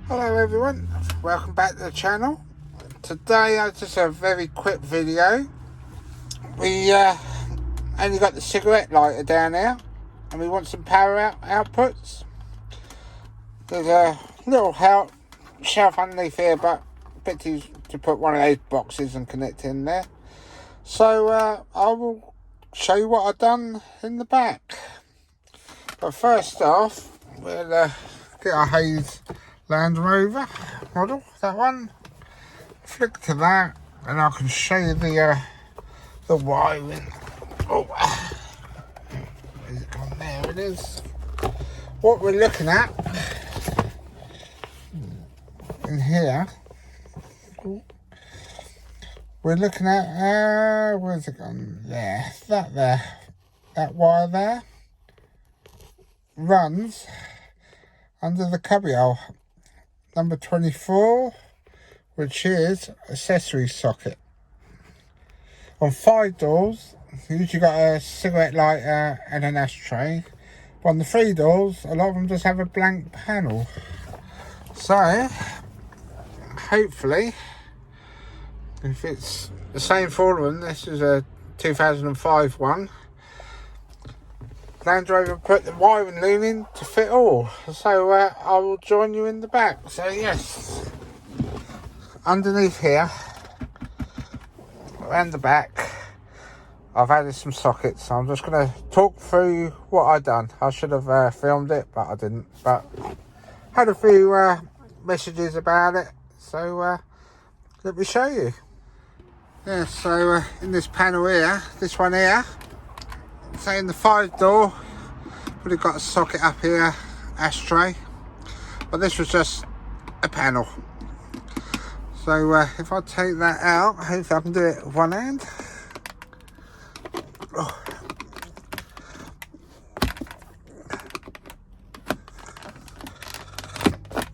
Hello everyone, welcome back to the channel. Today I just a very quick video. We only got the cigarette lighter down here and we want some power outputs. There's a little shelf underneath here, but a bit to put one of those boxes and connect in there. So I will show you what I've done in the back. But first off, we'll get our Haze Landrover model, that one. Flick to that, and I can show you the wiring. Oh, where's it gone? There it is. What we're looking at in here, we're looking at where's it gone? There, that wire there runs under the cubbyhole number 24, which is accessory socket. On 5 doors, you usually got a cigarette lighter and an ashtray. But on the 3 doors, a lot of them just have a blank panel. So, hopefully, if it's the same for all of them, this is a 2005 one. Landrover put the wiring loom in to fit all, so I will join you in the back. So yes, underneath here, around the back, I've added some sockets. So I'm just going to talk through what I've done. I should have filmed it, but I didn't. But had a few messages about it, so let me show you. Yeah, so in this panel here, this one here, so in the 5 door, would have got a socket up here, ashtray, but this was just a panel. So if I take that out, hopefully I can do it with one hand. Oh.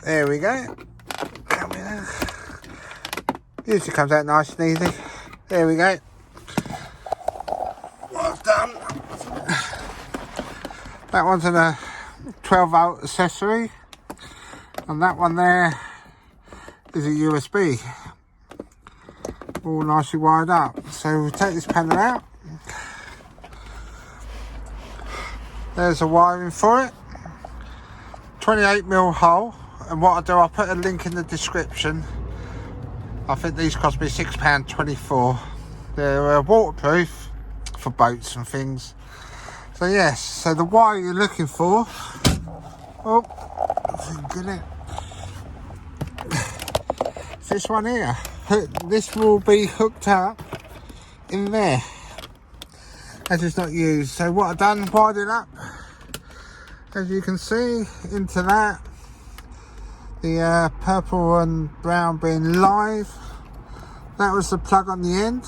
There we go. Usually comes out nice and easy. There we go. What I've done. That one's in a 12 volt accessory, and that one there is a USB, all nicely wired up. So we'll take this panel out. There's a wiring for it, 28mm hole, and what I'll do, I'll put a link in the description. I think these cost me £6.24. They're waterproof for boats and things. So yes, so the wire you're looking for, get it. It's this one here. This will be hooked up in there, as it's not used. So what I've done, wired it up, as you can see, into that. The purple and brown being live. That was the plug on the end.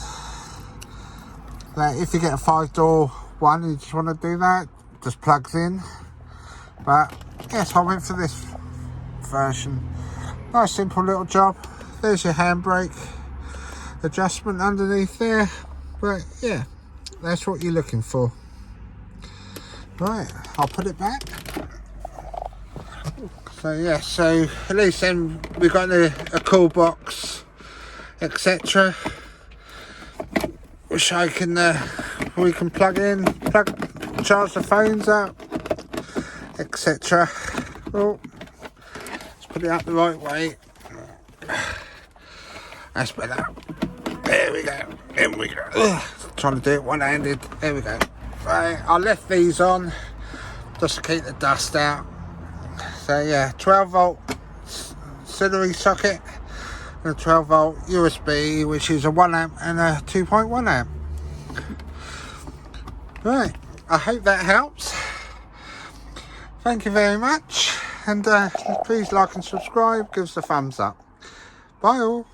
That if you get a 5 door one, you just want to do that, just plugs in. But yes, I went for this version. Nice simple little job. There's your handbrake adjustment underneath there. But yeah, that's what you're looking for. Right, I'll put it back. So yeah, so at least then we've got a cool box, etc., which we can plug in, charge the phones up, etc. Well, let's put it up the right way. That's better. There we go. There we go. Ugh, trying to do it one-handed. There we go. Right, I left these on just to keep the dust out. So yeah, 12 volt auxiliary socket and a 12 volt USB, which is a 1 amp and a 2.1 amp. Right, I hope that helps. Thank you very much, and please like and subscribe, give us a thumbs up. Bye all.